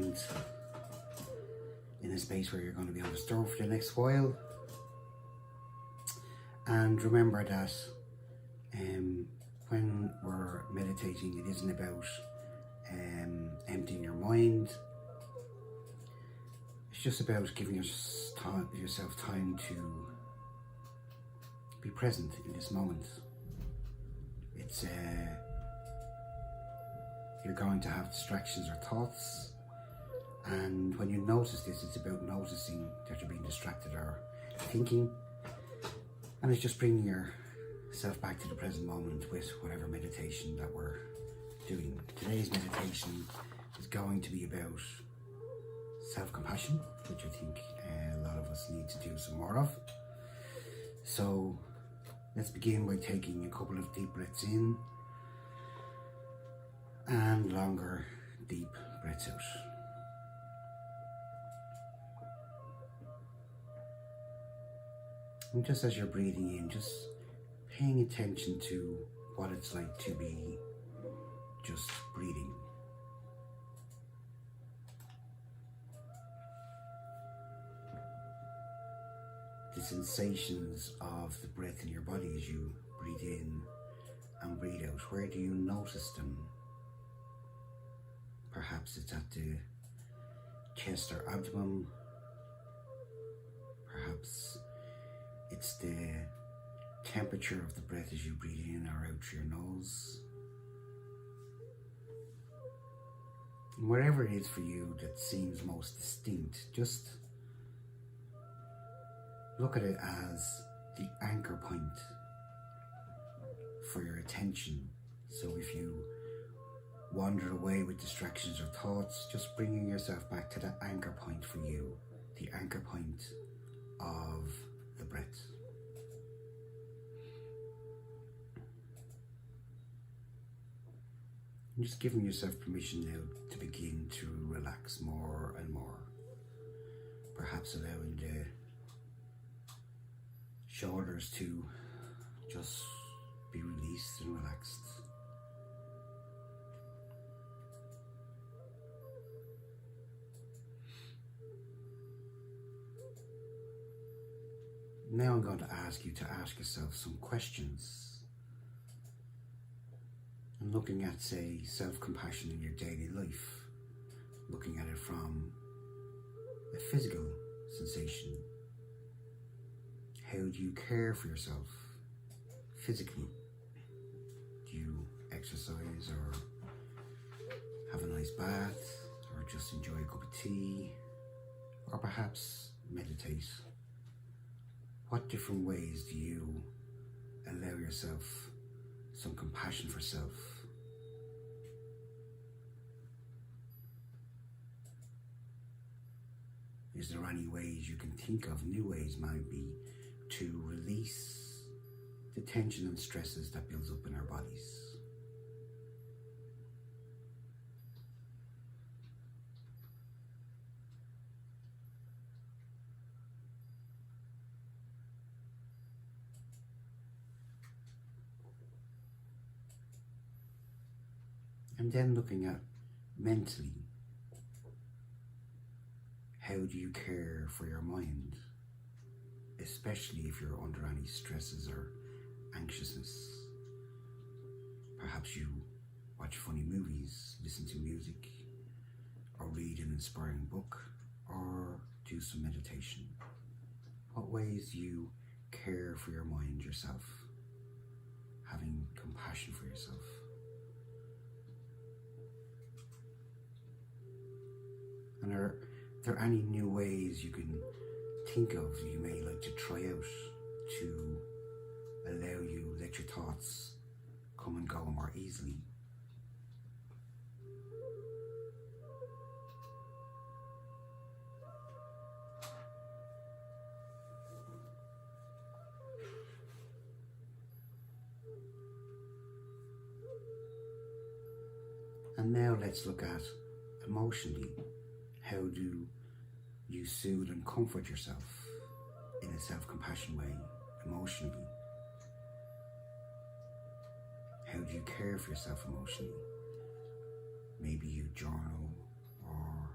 mind in a space where you're going to be undisturbed for the next while. And remember that when we're meditating, it isn't about emptying your mind. It's just about giving yourself time to be present in this moment. It's you're going to have distractions or thoughts, and when you notice this, it's about noticing that you're being distracted or thinking, and it's just bringing yourself back to the present moment with whatever meditation that we're doing. Today's meditation is going to be about self-compassion, which I think a lot of us need to do some more of. So let's begin by taking a couple of deep breaths in and longer deep breaths out. And just as you're breathing in, just paying attention to what it's like to be just breathing. The sensations of the breath in your body as you breathe in and breathe out. Where do you notice them? Perhaps it's at the chest or abdomen. Perhaps it's the temperature of the breath as you breathe in or out through your nose. And wherever it is for you that seems most distinct, just look at it as the anchor point for your attention. So if you wander away with distractions or thoughts, just bringing yourself back to that anchor point for you, the anchor point of the breath. And just giving yourself permission now to begin to relax more and more. Perhaps allowing the shoulders to just be released and relaxed. Now I'm going to ask you to ask yourself some questions. And looking at, say, self-compassion in your daily life, looking at it from a physical sensation. How do you care for yourself physically? Do you exercise or have a nice bath or just enjoy a cup of tea or perhaps meditate? What different ways do you allow yourself some compassion for self? Is there any ways you can think of, new ways might be, to release the tension and stresses that builds up in our bodies? And then looking at mentally, how do you care for your mind? Especially if you're under any stresses or anxiousness. Perhaps you watch funny movies, listen to music, or read an inspiring book, or do some meditation. What ways do you care for your mind yourself? Having compassion for yourself. And are there any new ways you can think of you may like to try out to allow you let your thoughts come and go more easily? And now let's look at emotionally. How do you soothe and comfort yourself in a self-compassion way, emotionally? How do you care for yourself emotionally? Maybe you journal, or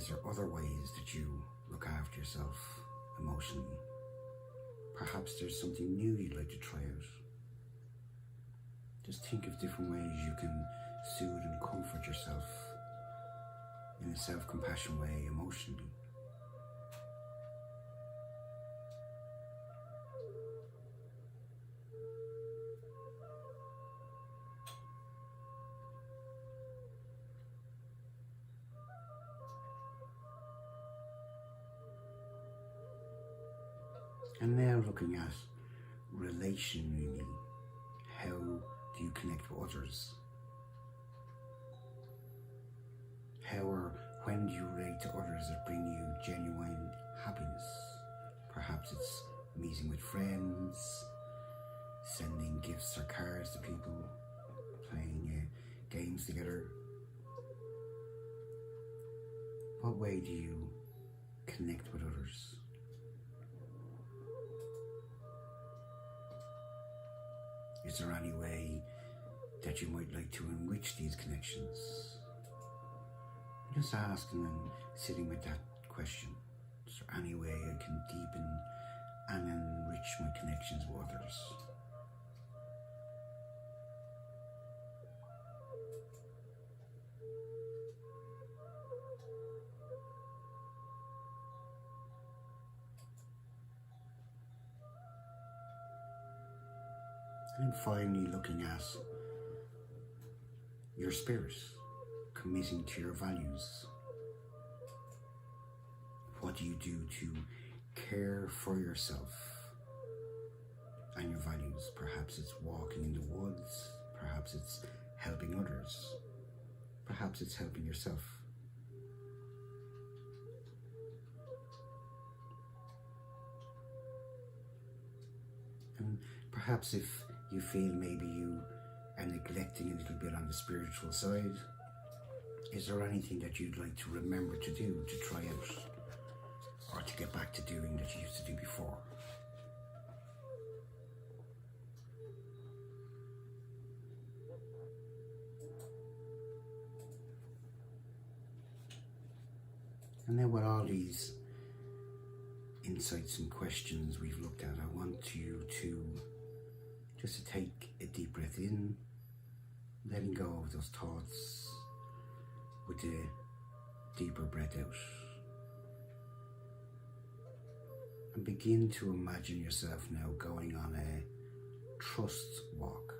Is there other ways that you look after yourself emotionally? Perhaps there's something new you'd like to try out. Just think of different ways you can soothe and comfort yourself in a self-compassion way emotionally. And now looking at relationally, how do you connect with others? How or when do you relate to others that bring you genuine happiness? Perhaps it's meeting with friends, sending gifts or cards to people, playing games together. What way do you connect with others? Is there any way that you might like to enrich these connections? Just asking and sitting with that question. Is there any way I can deepen and enrich my connections with others? And then finally looking at your spirit, committing to your values. What do you do to care for yourself and your values? Perhaps it's walking in the woods, perhaps it's helping others, perhaps it's helping yourself. And perhaps if you feel maybe you are neglecting a little bit on the spiritual side, is there anything that you'd like to remember to do, to try out, or to get back to doing that you used to do before? And then with all these insights and questions we've looked at, I want you to just to take a deep breath in, letting go of those thoughts with a deeper breath out. And begin to imagine yourself now going on a trust walk.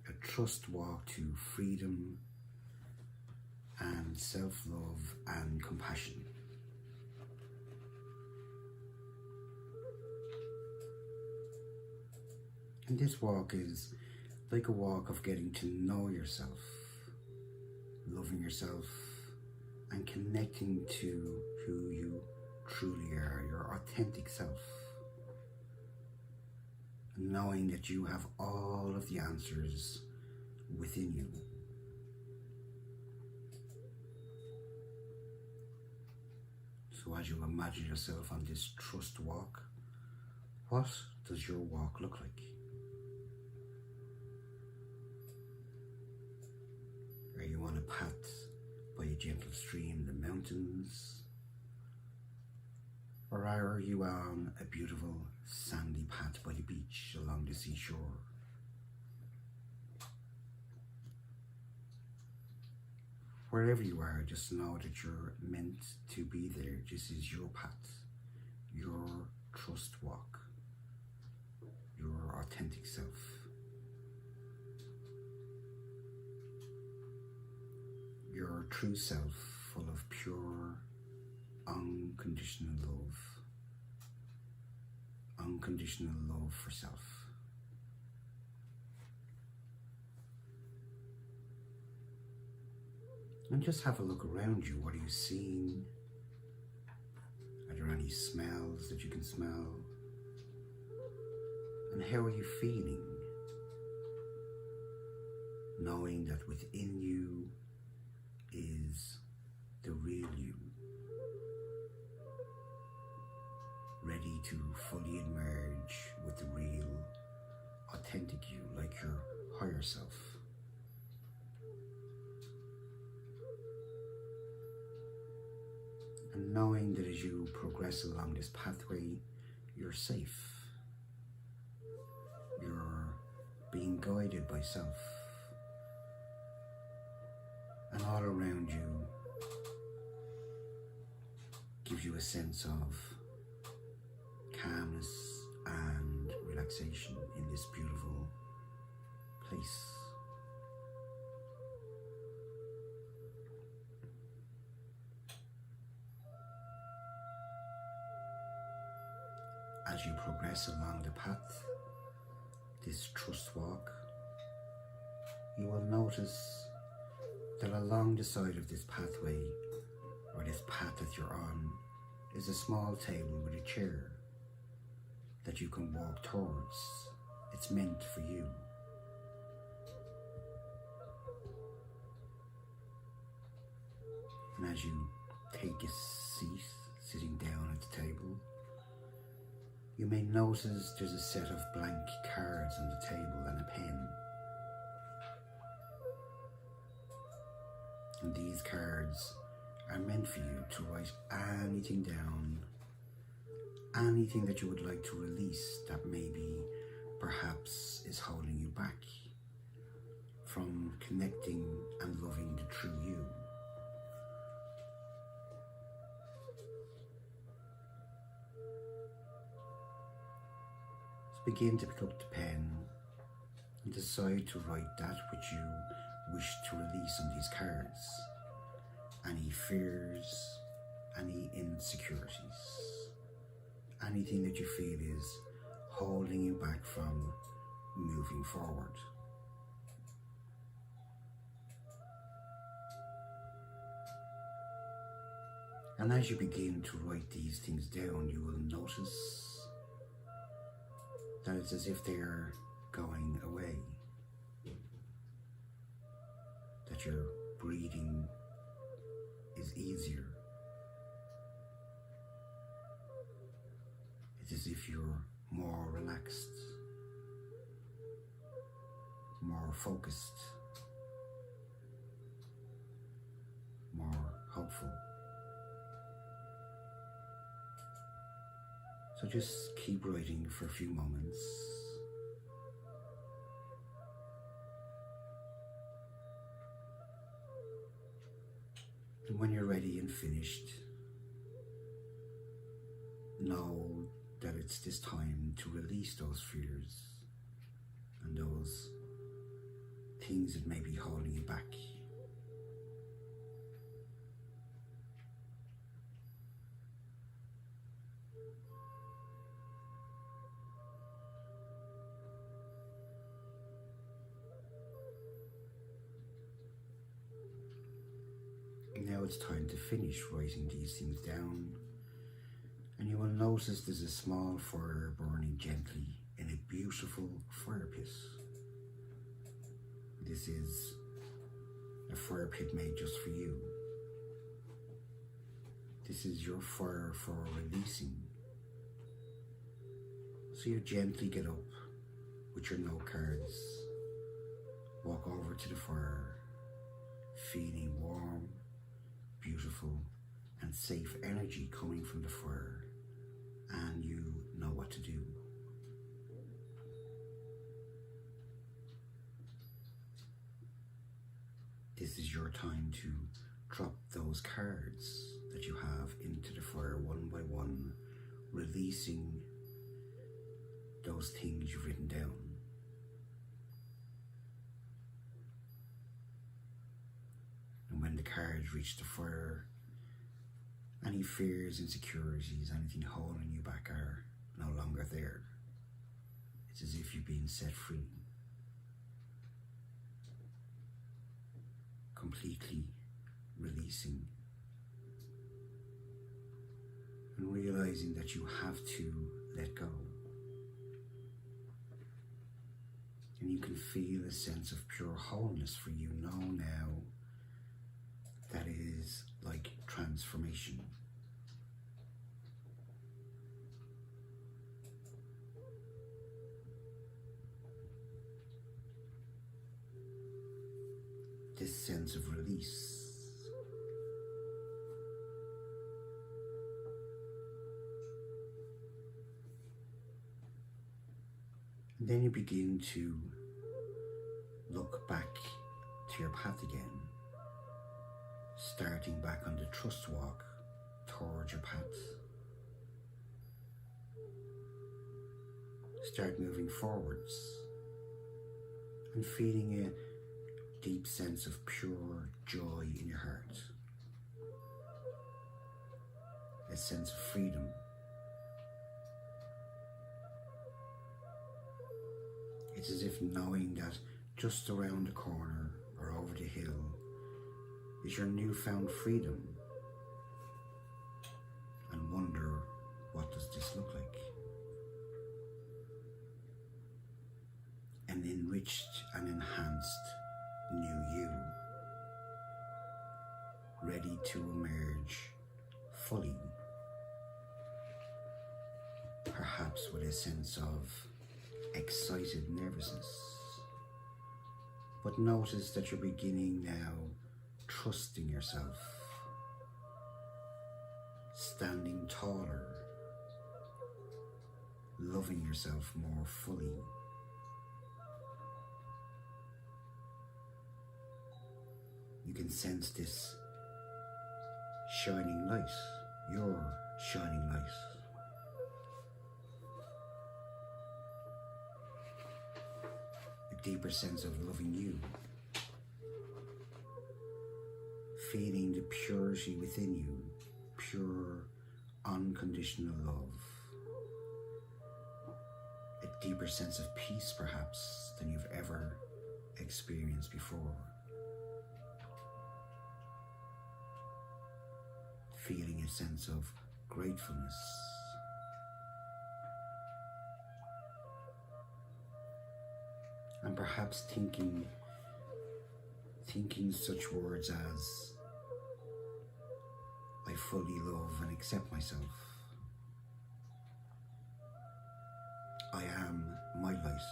A trust walk to freedom and self-love and compassion. And this walk is like a walk of getting to know yourself, loving yourself, and connecting to who you truly are, your authentic self. And knowing that you have all of the answers within you. So as you imagine yourself on this trust walk, what does your walk look like? Are you on a path by a gentle stream in the mountains? Or are you on a beautiful sandy path by the beach along the seashore? Wherever you are, just know that you're meant to be there. This is your path, your trust walk, your authentic self. Your true self, full of pure, unconditional love for self. And just have a look around you. What are you seeing? Are there any smells that you can smell? And how are you feeling? Knowing that within you is the real you, ready to fully emerge with the real, authentic you, like your higher self. and knowing that as you progress along this pathway, you're safe. You're being guided by self. And all around you gives you a sense of calmness and relaxation in this beautiful place. As you progress along the path, this trust walk, you will notice that along the side of this pathway, or this path that you're on, is a small table with a chair that you can walk towards. It's meant for you. And as you take a seat, sitting down at the table, you may notice there's a set of blank cards on the table and a pen. And these cards are meant for you to write anything down, anything that you would like to release that maybe perhaps is holding you back from connecting and loving the true you. So begin to pick up the pen and decide to write that which you wish to release on these cards. Any fears, any insecurities, anything that you feel is holding you back from moving forward. And as you begin to write these things down, you will notice that it's as if they're going away, that your breathing is easier. It's as if you're more relaxed, more focused, more hopeful. So just keep writing for a few moments. And when you're ready and finished, know that it's this time to release those fears and those things that may be holding you back. Now it's time to finish writing these things down, and you will notice there's a small fire burning gently in a beautiful fire pit. This is a fire pit made just for you. This is your fire for releasing. So you gently get up with your note cards, walk over to the fire, feeling warm, beautiful and safe energy coming from the fire, and you know what to do. This is your time to drop those cards that you have into the fire one by one, releasing those things you've written down. And when the cards reach the fire, any fears, insecurities, anything holding you back are no longer there. It's as if you've been set free, completely releasing and realizing that you have to let go. And you can feel a sense of pure wholeness for you now that is like transformation. This sense of release then you begin to look back to your path again, starting back on the trust walk towards your path. Start moving forwards and feeling a deep sense of pure joy in your heart, a sense of freedom. It's as if knowing that just around the corner or over the hill is your newfound freedom, and wonder, what does this look like? An enriched and enhanced new you, ready to emerge fully, perhaps with a sense of excited nervousness. But notice that you're beginning now trusting yourself, standing taller, loving yourself more fully. You can sense this shining light, your shining light. A deeper sense of loving you, feeling the purity within you, pure, unconditional love. A deeper sense of peace, perhaps, than you've ever experienced before. Feeling a sense of gratefulness. And perhaps thinking such words as, I fully love and accept myself. I am my light.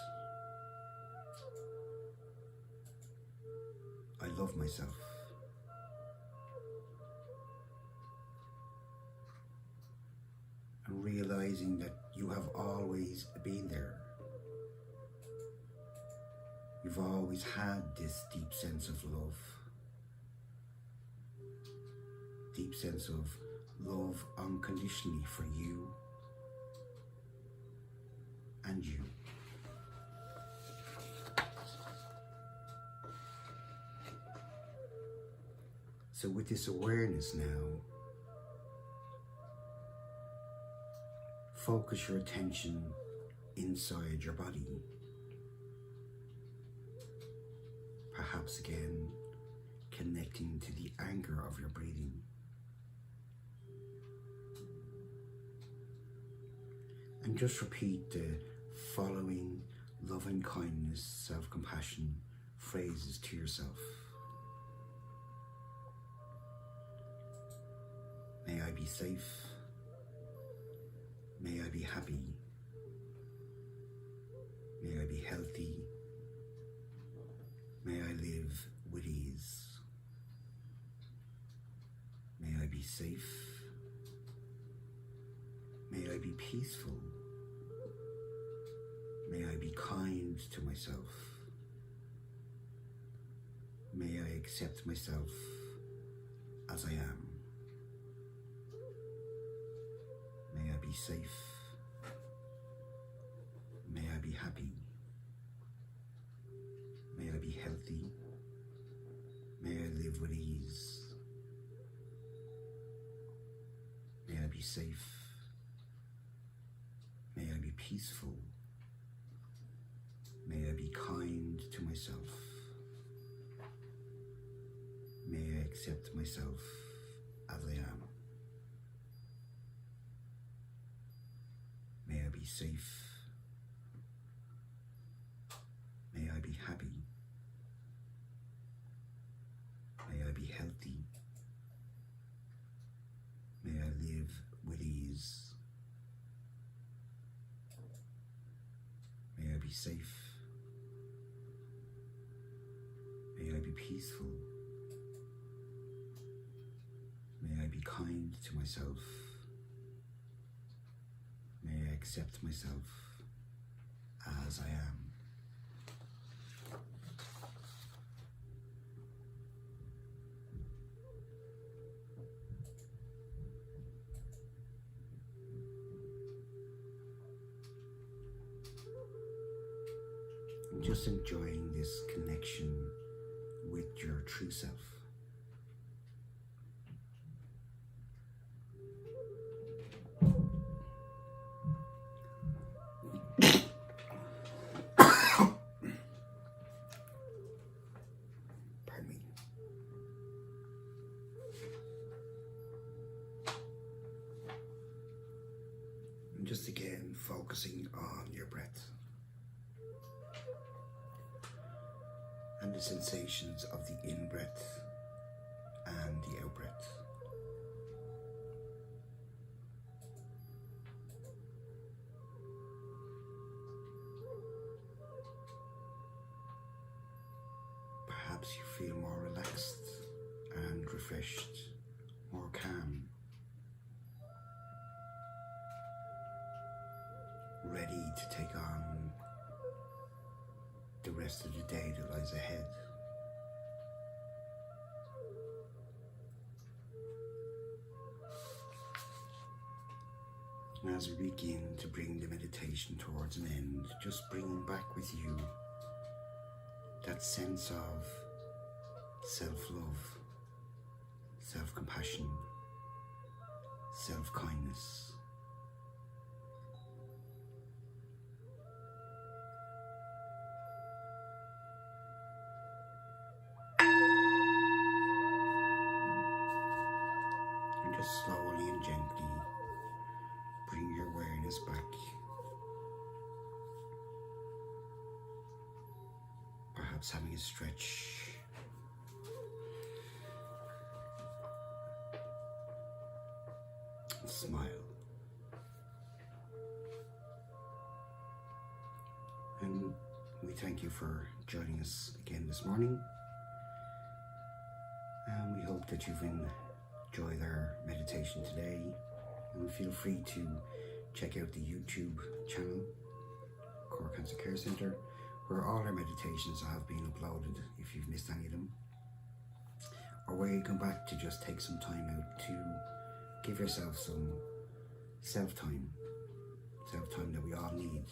I love myself. And realizing that you have always been there. You've always had this deep sense of love. Deep sense of love unconditionally for you and you. So with this awareness now, focus your attention inside your body. Perhaps again, connecting to the anchor of your breathing. And just repeat the following loving kindness, self-compassion phrases to yourself. May I be safe. May I be happy. May I be healthy. May I live with ease. May I be safe. May I be peaceful. May I be kind to myself. May I accept myself as I am. May I be safe. May I be happy. May I be healthy. May I live with ease. May I be safe. May I be peaceful. May I be kind to myself. May I accept myself as I am. May I be safe. May I be happy. May I be healthy. May I live with ease. May I be safe. May I be peaceful. May I be kind to myself. May I accept myself as I am. just enjoying this connection with your true self. Pardon me. And just again focusing on your breath and the sensations of the in-breath and the out-breath. Perhaps you feel more relaxed and refreshed, more calm, ready to take on the rest of the day that lies ahead. And as we begin to bring the meditation towards an end, just bringing back with you that sense of self-love, self-compassion, self-kindness. And just slowly and gently bring your awareness back. Perhaps having a stretch. Smile. And we thank you for joining us again this morning. And we hope that you've enjoyed our meditation today. And feel free to check out the YouTube channel, Core Cancer Care Centre, where all our meditations have been uploaded if you've missed any of them. Or where you come back to just take some time out to give yourself some self-time that we all need.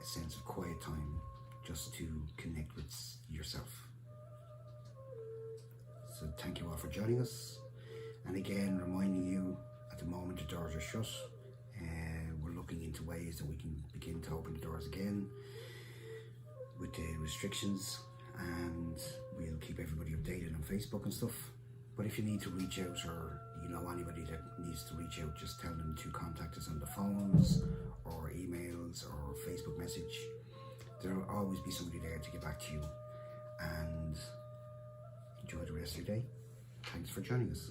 A sense of quiet time just to connect with yourself. So thank you all for joining us. And again, reminding you, at the moment the doors are shut. We're looking into ways that we can begin to open the doors again with the restrictions, and we'll keep everybody updated on Facebook and stuff. But if you need to reach out, or you know anybody that needs to reach out, just tell them to contact us on the phones or emails or Facebook message. There'll always be somebody there to get back to you. And enjoy the rest of your day. Thanks for joining us.